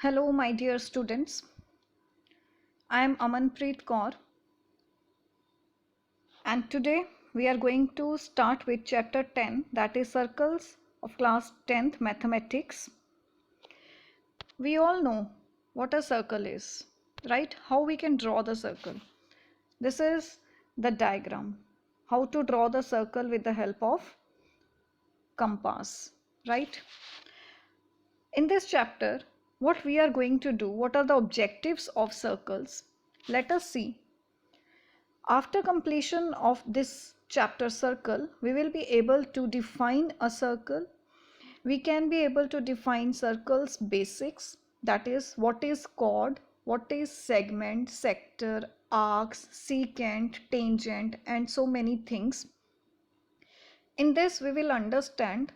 Hello, my dear students. I am Amanpreet Kaur, and today we are going to start with chapter 10, that is Circles of class 10th Mathematics. We all know what a circle is, right? How we can draw the circle. This is the diagram. How to draw the circle with the help of compass, right? In this chapter, what we are going to do, what are the objectives of circles? Let us see. After completion of this chapter circle, we will be able to define a circle. We can be able to define circles basics, that is what is chord, what is segment, sector, arcs, secant, tangent, and so many things. In this we will understand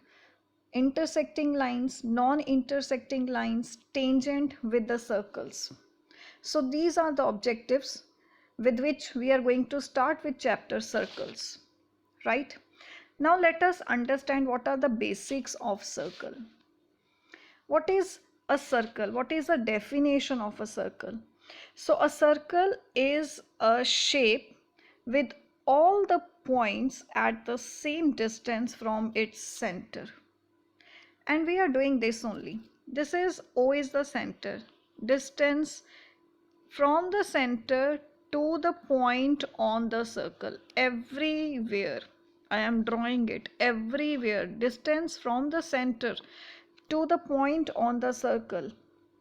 intersecting lines, non-intersecting lines, tangent with the circles. So these are the objectives with which we are going to start with chapter circles, right? Now let us understand what are the basics of circle. What is a circle? What is the definition of a circle? So a circle is a shape with all the points at the same distance from its center. And we are doing this only. This is always the center. Distance from the center to the point on the circle. Everywhere I am drawing it. Everywhere distance from the center to the point on the circle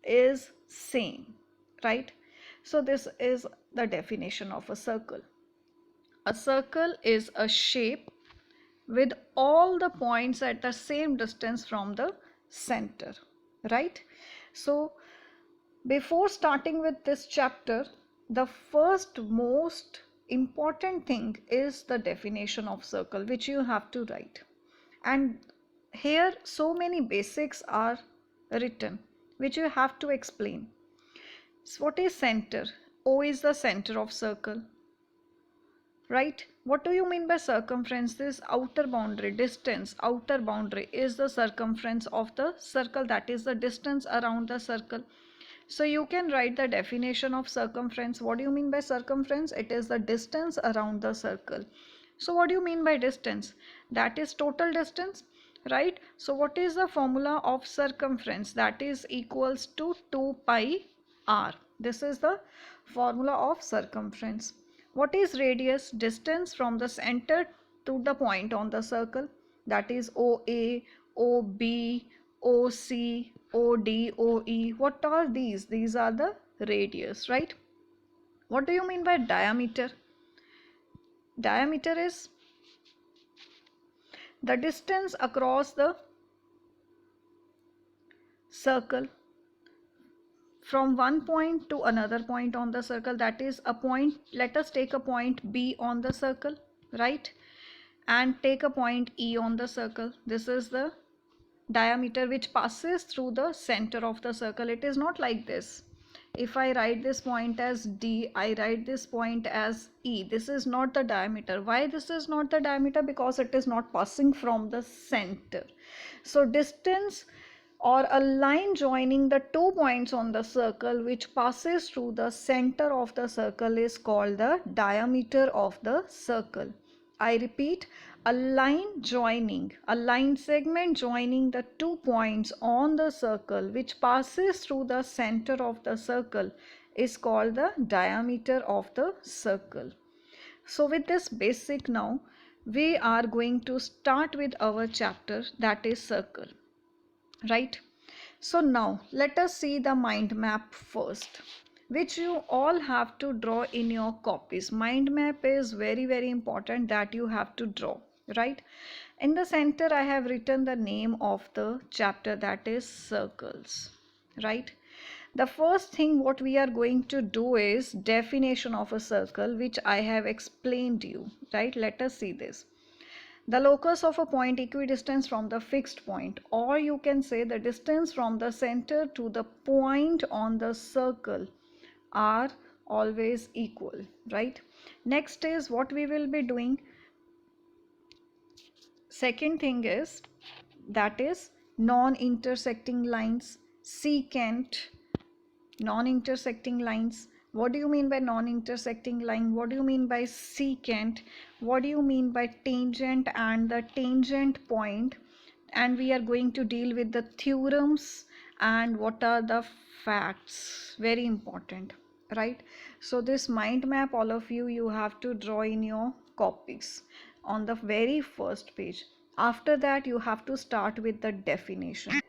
is same, right? So this is the definition of a circle. A circle is a shape with all the points at the same distance from the center, right? So before starting with this chapter, the first most important thing is the definition of circle, which you have to write. And here so many basics are written which you have to explain. So what is center? O is the center of circle, right? What do you mean by circumference? This outer boundary, distance, outer boundary is the circumference of the circle, that is the distance around the circle. So you can write the definition of circumference. What do you mean by circumference? It is the distance around the circle. So what do you mean by distance? That is total distance, right? So what is the formula of circumference? That is equals to 2 pi r. This is the formula of circumference. What is radius? Distance from the center to the point on the circle. That is OA, OB, OC, OD, OE. What are these? These are the radius, right? What do you mean by diameter? Diameter is the distance across the circle from one point to another point on the circle. That is a point. Let us take a point B on the circle, right? And take a point E on the circle. This is the diameter which passes through the center of the circle. It is not like this. If I write this point as D, I write this point as E. This is not the diameter. Why this is not the diameter? Because it is not passing from the center. So distance or a line joining the 2 points on the circle which passes through the center of the circle is called the diameter of the circle. I repeat, a line segment joining the 2 points on the circle which passes through the center of the circle is called the diameter of the circle. So with this basic now, we are going to start with our chapter, that is circle, right? So now let us see the mind map first, which you all have to draw in your copies. Mind map is very important that you have to draw, right? In the center I have written the name of the chapter, that is circles, right? The first thing what we are going to do is definition of a circle, which I have explained you, right? Let us see this. The locus of a point equidistant from the fixed point, or you can say the distance from the center to the point on the circle, are always equal, right? Next is what we will be doing. Second thing is, that is non-intersecting lines, secant, non-intersecting lines. What do you mean by non-intersecting line? What do you mean by secant? What do you mean by tangent and the tangent point? And we are going to deal with the theorems and what are the facts. Very important, right? So this mind map, all of you have to draw in your copies on the very first page. After that, you have to start with the definition.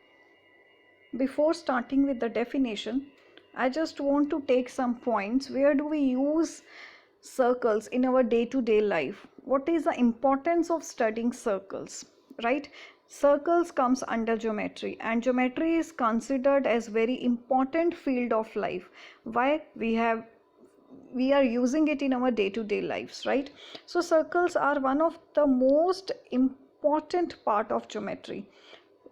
Before starting with the definition, I just want to take some points. Where do we use circles in our day-to-day life? What is the importance of studying circles, right? Circles comes under geometry, and geometry is considered as very important field of life. Why? We are using it in our day-to-day lives, right? So circles are one of the most important part of geometry.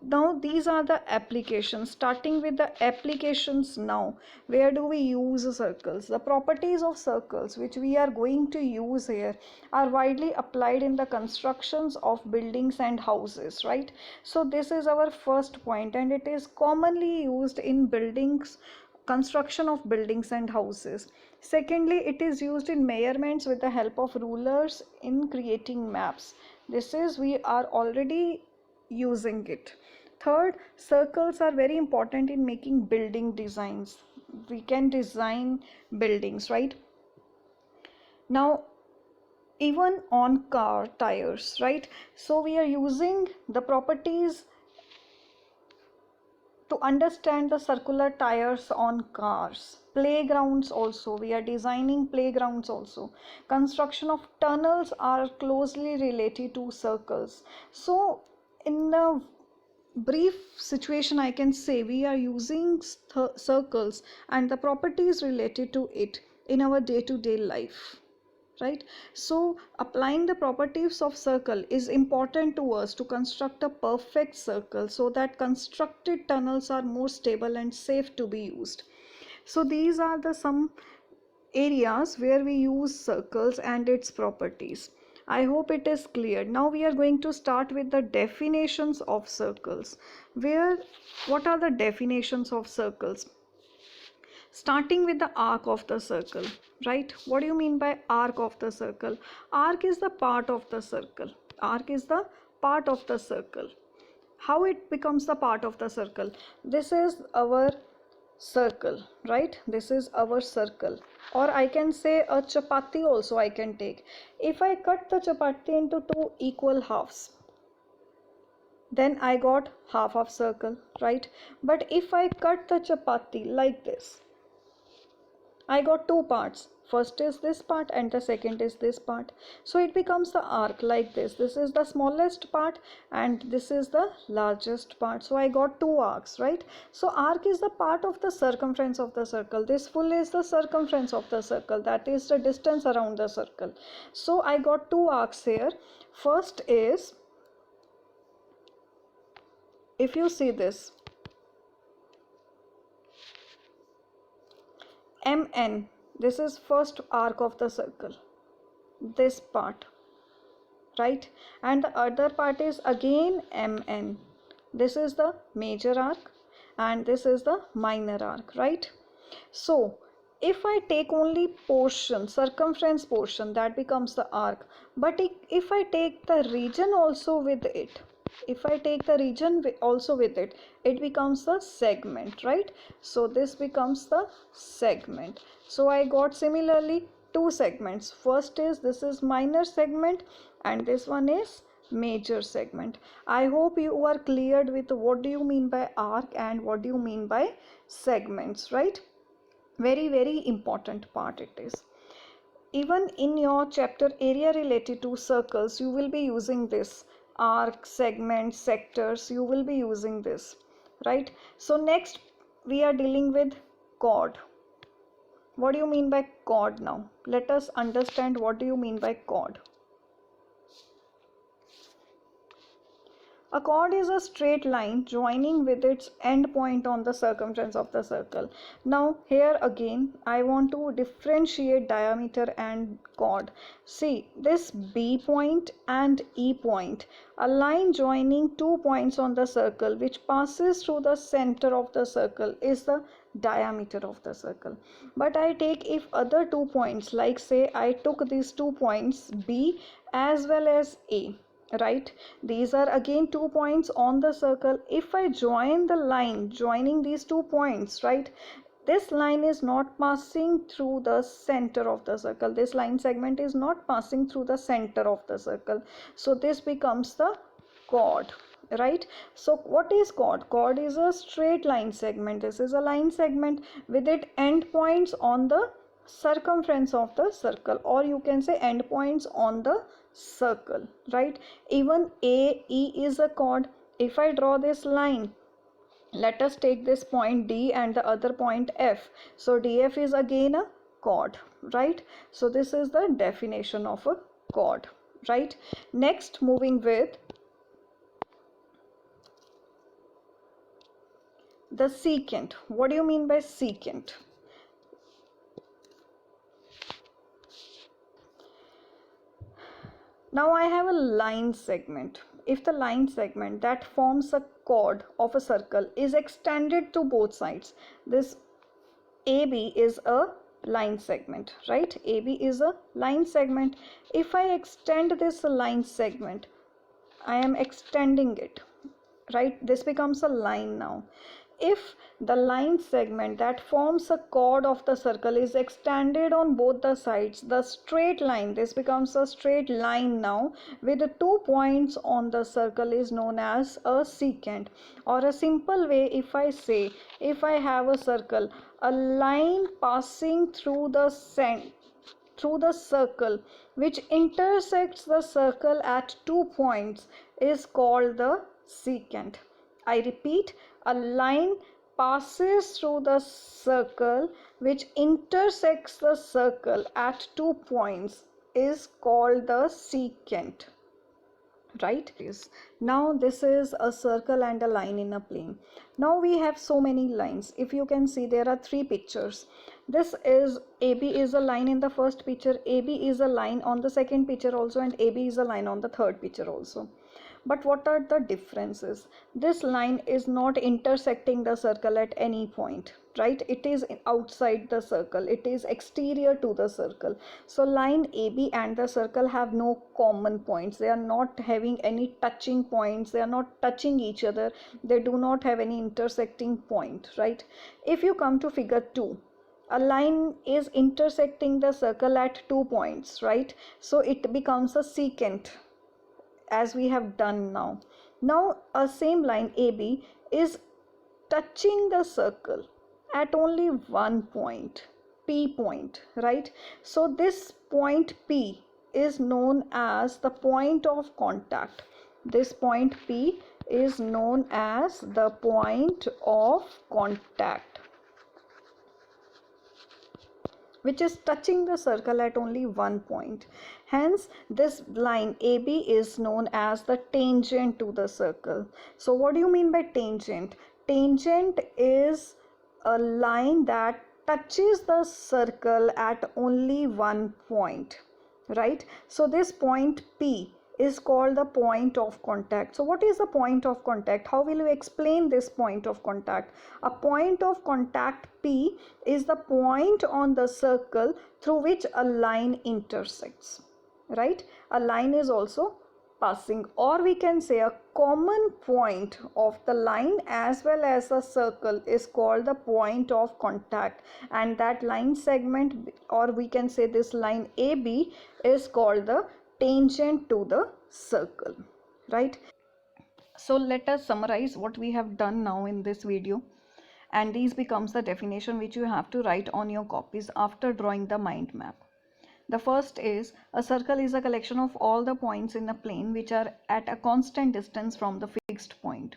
Now these are the applications. Starting with the applications now, where do we use circles? The properties of circles which we are going to use here are widely applied in the constructions of buildings and houses, right? So this is our first point, and it is commonly used in buildings, construction of buildings and houses. Secondly, it is used in measurements with the help of rulers in creating maps. This is, we are already using it. Third, circles are very important in making building designs. We can design buildings, right? Now, even on car tires, right? So we are using the properties to understand the circular tires on cars. Playgrounds also, we are designing playgrounds also. Construction of tunnels are closely related to circles. So in the brief situation, I can say we are using circles and the properties related to it in our day-to-day life, right? So applying the properties of circle is important to us to construct a perfect circle, so that constructed tunnels are more stable and safe to be used. So these are the some areas where we use circles and its properties. I hope it is clear. Now we are going to start with the definitions of circles. What are the definitions of circles? Starting with the arc of the circle, right? What do you mean by arc of the circle? Arc is the part of the circle. Arc is the part of the circle. How it becomes the part of the circle? This is our circle, right? This is our circle. Or I can say a chapati also I can take. If I cut the chapati into two equal halves, then I got half of circle, right? But if I cut the chapati like this, I got two parts. First is this part and the second is this part. So it becomes the arc like this. This is the smallest part and this is the largest part. So I got two arcs, right? So arc is the part of the circumference of the circle. This full is the circumference of the circle. That is the distance around the circle. So I got two arcs here. First is, if you see this, MN, this is first arc of the circle, this part, right? And the other part is again MN. This is the major arc and this is the minor arc, right? So if I take only portion, circumference portion, that becomes the arc. But if I take the region also with it, if I take the region also with it, it becomes the segment, right? So this becomes the segment. So I got similarly two segments. First is, this is minor segment and this one is major segment. I hope you are cleared with what do you mean by arc and what do you mean by segments, right? Very, very important part it is. Even in your chapter area related to circles, you will be using this arc, segments, sectors. You will be using this, right? So next we are dealing with chord. What do you mean by chord? Now let us understand what do you mean by chord. A chord is a straight line joining with its end point on the circumference of the circle. Now here again I want to differentiate diameter and chord. See this B point and E point, a line joining 2 points on the circle which passes through the center of the circle is the diameter of the circle. But I take if other 2 points, like say I took these 2 points B as well as A, right? These are again 2 points on the circle. If I join the line joining these 2 points, right, this line is not passing through the center of the circle. This line segment is not passing through the center of the circle. So this becomes the chord, right? So what is chord? Chord is a straight line segment. This is a line segment with its end points on the circumference of the circle, or you can say end points on the circle, right? Even AE is a chord. If I draw this line, let us take this point D and the other point F. So DF is again a chord, right? So this is the definition of a chord, right? Next, moving with the secant. What do you mean by secant? Now I have a line segment. If the line segment that forms a chord of a circle is extended to both sides, this AB is a line segment, right? AB is a line segment. If I extend this line segment, I am extending it, right? This becomes a line now. If the line segment that forms a chord of the circle is extended on both the sides, the straight line, this becomes a straight line now with the 2 points on the circle, is known as a secant. Or a simple way, if I say, if I have a circle, a line passing through the circle which intersects the circle at 2 points is called the secant. I repeat, a line passes through the circle which intersects the circle at 2 points is called the secant, right? Now this is a circle and a line in a plane. Now we have so many lines. If you can see, there are 3 pictures. This is AB is a line in the first picture, AB is a line on the second picture also, and AB is a line on the third picture also. But what are the differences? This line is not intersecting the circle at any point, right? It is outside the circle, it is exterior to the circle. So line AB and the circle have no common points. They are not having any touching points, they are not touching each other, they do not have any intersecting point, right? If you come to figure 2, a line is intersecting the circle at 2 points, right? So it becomes a secant, as we have done now. Now a same line AB is touching the circle at only 1 point, P point, right? So this point P is known as the point of contact. This point P is known as the point of contact, which is touching the circle at only 1 point. Hence, this line AB is known as the tangent to the circle. So what do you mean by tangent? Tangent is a line that touches the circle at only 1 point, right? So this point P is called the point of contact. So what is the point of contact? How will you explain this point of contact? A point of contact P is the point on the circle through which a line intersects, right? A line is also passing, or we can say a common point of the line as well as a circle is called the point of contact, and that line segment, or we can say this line AB, is called the tangent to the circle, right? So let us summarize what we have done now in this video, and these becomes the definition which you have to write on your copies after drawing the mind map. The first is, a circle is a collection of all the points in a plane which are at a constant distance from the fixed point.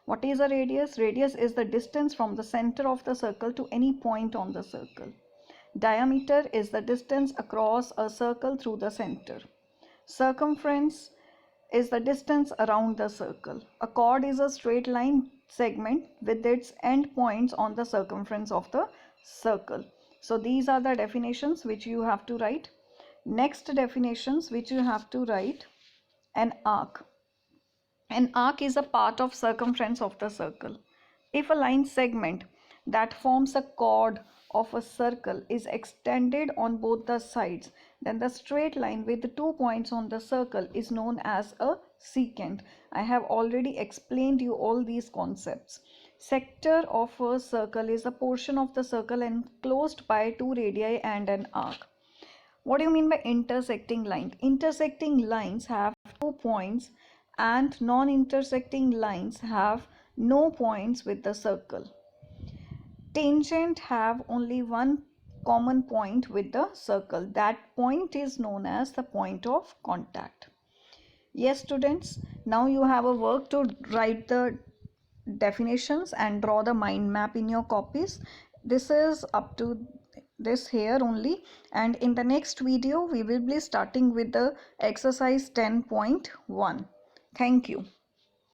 What is a radius? Radius is the distance from the center of the circle to any point on the circle. Diameter is the distance across a circle through the center. Circumference is the distance around the circle. A chord is a straight line segment with its end points on the circumference of the circle. So these are the definitions which you have to write. Next definitions which you have to write: an arc. An arc is a part of circumference of the circle. If a line segment that forms a chord of a circle is extended on both the sides, then the straight line with the 2 points on the circle is known as a secant. I have already explained you all these concepts. Sector of a circle is a portion of the circle enclosed by 2 radii and an arc. What do you mean by intersecting line? Intersecting lines have 2 points and non-intersecting lines have no points with the circle. Tangent have only one common point with the circle. That point is known as the point of contact. Yes, students, now you have a work to write the definitions and draw the mind map in your copies. This is up to this here only, and in the next video we will be starting with the exercise 10.1. Thank you.